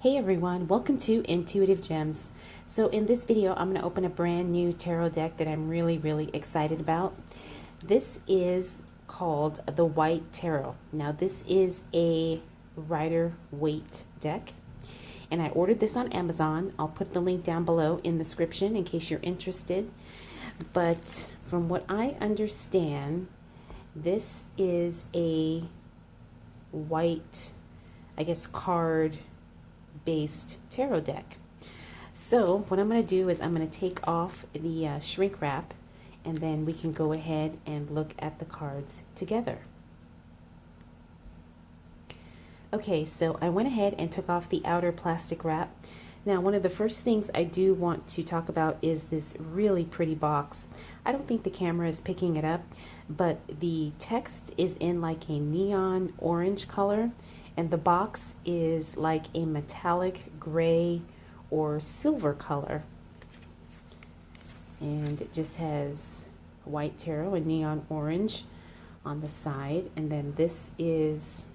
Hey everyone, welcome to Intuitive Gems. So in this video, I'm going to open a brand new tarot deck that I'm really excited about. This is called the White Tarot. Now this is a Rider-Waite deck, and I ordered this on Amazon. I'll put the link down below in the description in case you're interested. But from what I understand, this is a white, I guess, card based tarot deck. So what I'm going to do is I'm going to take off the shrink wrap, and then we can go ahead and look at the cards together. Okay, so I went ahead and took off the outer plastic wrap. Now, one of the first things I do want to talk about is this really pretty box. I don't think the camera is picking it up, but the text is in like a neon orange color, and the box is like a metallic gray or silver color. And it just has white tarot and neon orange on the side. And then this is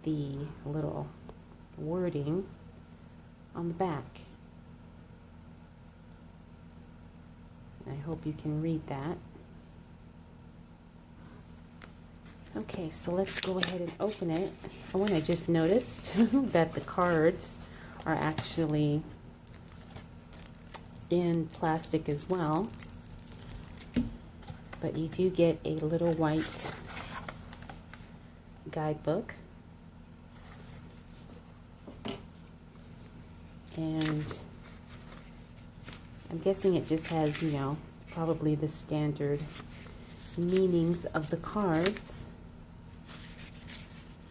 the little wording on the back. I hope you can read that. Okay, so let's go ahead and open it. Oh, and I just noticed that the cards are actually in plastic as well. But you do get a little white guidebook. And I'm guessing it just has, you know, probably the standard meanings of the cards.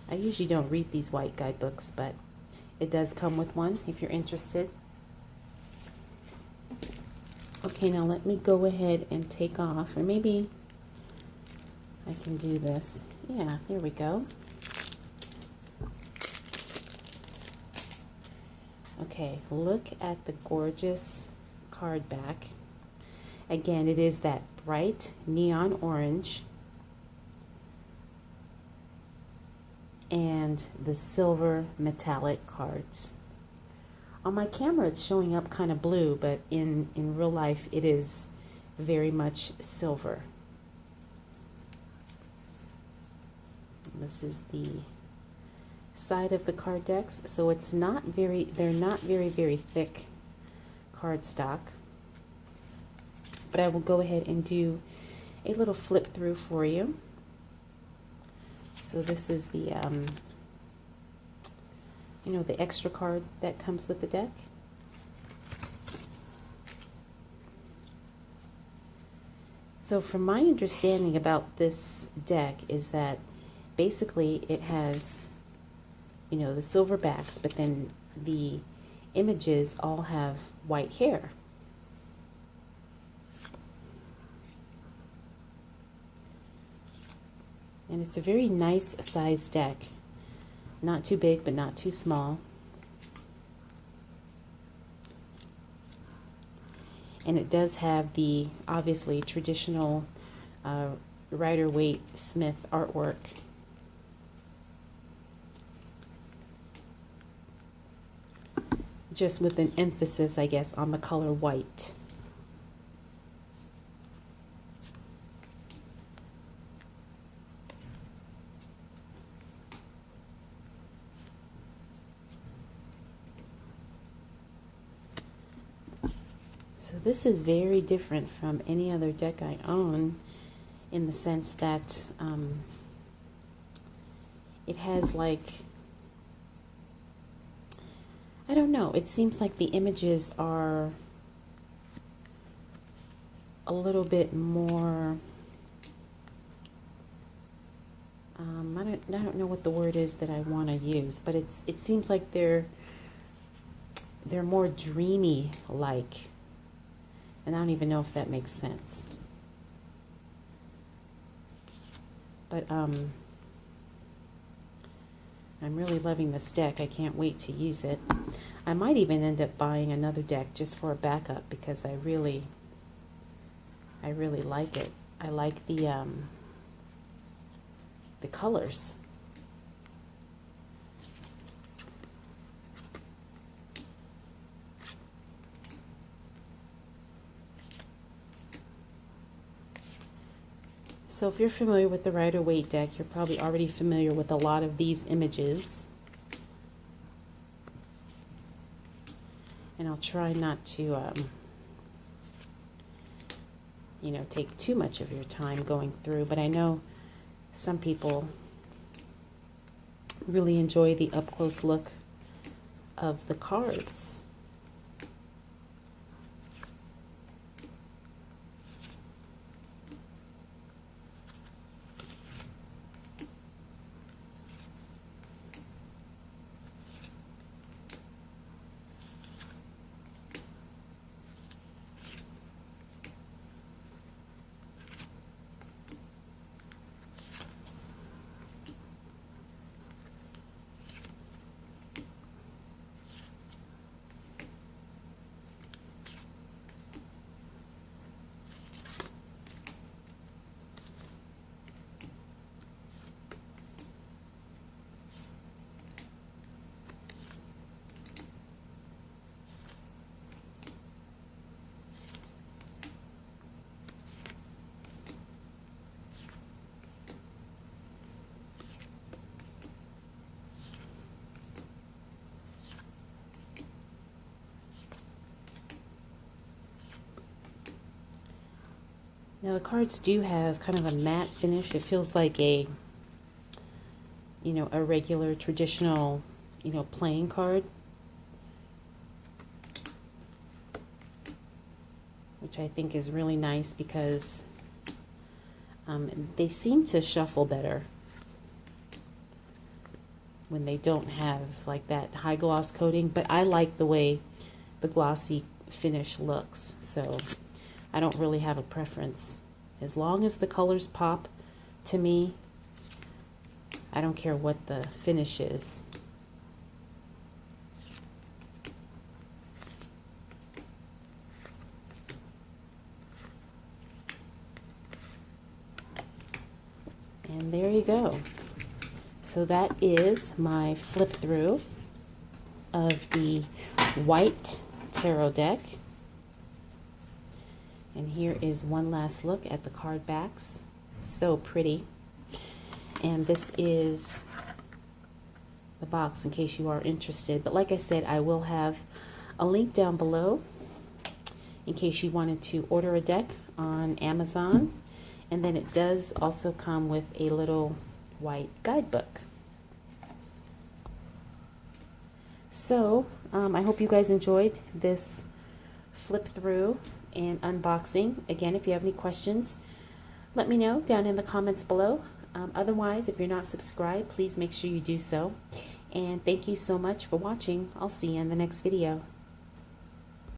I usually don't read these white guidebooks, but it does come with one if you're interested. Okay, now let me go ahead and take off, or maybe I can do this. Yeah, here we go. Okay, look at the gorgeous card back. Again, it is that bright neon orange and the silver metallic cards. On my camera it's showing up kind of blue, but in real life it is very much silver. This is the side of the card decks, so it's not very, they're not very thick cardstock. But I will go ahead and do a little flip through for you. So this is the, you know, the extra card that comes with the deck. So from my understanding about this deck is that basically it has, you know, the silver backs, but then the images all have white hair. And it's a very nice size deck. Not too big, but not too small. And it does have the, obviously, traditional Rider-Waite Smith artwork. Just with an emphasis, I guess, on the color white. So this is very different from any other deck I own, in the sense that it has like, I don't know, it seems like the images are a little bit more, I don't know what the word is that I want to use, but it seems like they're more dreamy like. And I don't even know if that makes sense. But I'm really loving this deck. I can't wait to use it. I might even end up buying another deck just for a backup, because I really like it. I like the colors. So if you're familiar with the Rider-Waite deck, you're probably already familiar with a lot of these images. And I'll try not to, you know, take too much of your time going through, but I know some people really enjoy the up-close look of the cards. Now the cards do have kind of a matte finish. It feels like a, you know, a regular traditional, you know, playing card. Which I think is really nice because they seem to shuffle better when they don't have like that high gloss coating, but I like the way the glossy finish looks, so I don't really have a preference. As long as the colors pop to me, I don't care what the finish is. And there you go. So that is my flip through of the white tarot deck. And here is one last look at the card backs. So pretty. And this is the box in case you are interested. But like I said, I will have a link down below in case you wanted to order a deck on Amazon. And then it does also come with a little white guidebook. So I hope you guys enjoyed this flip through and unboxing. Again, if you have any questions, let me know down in the comments below. Otherwise, if you're not subscribed, please make sure you do so. And thank you so much for watching. I'll see you in the next video.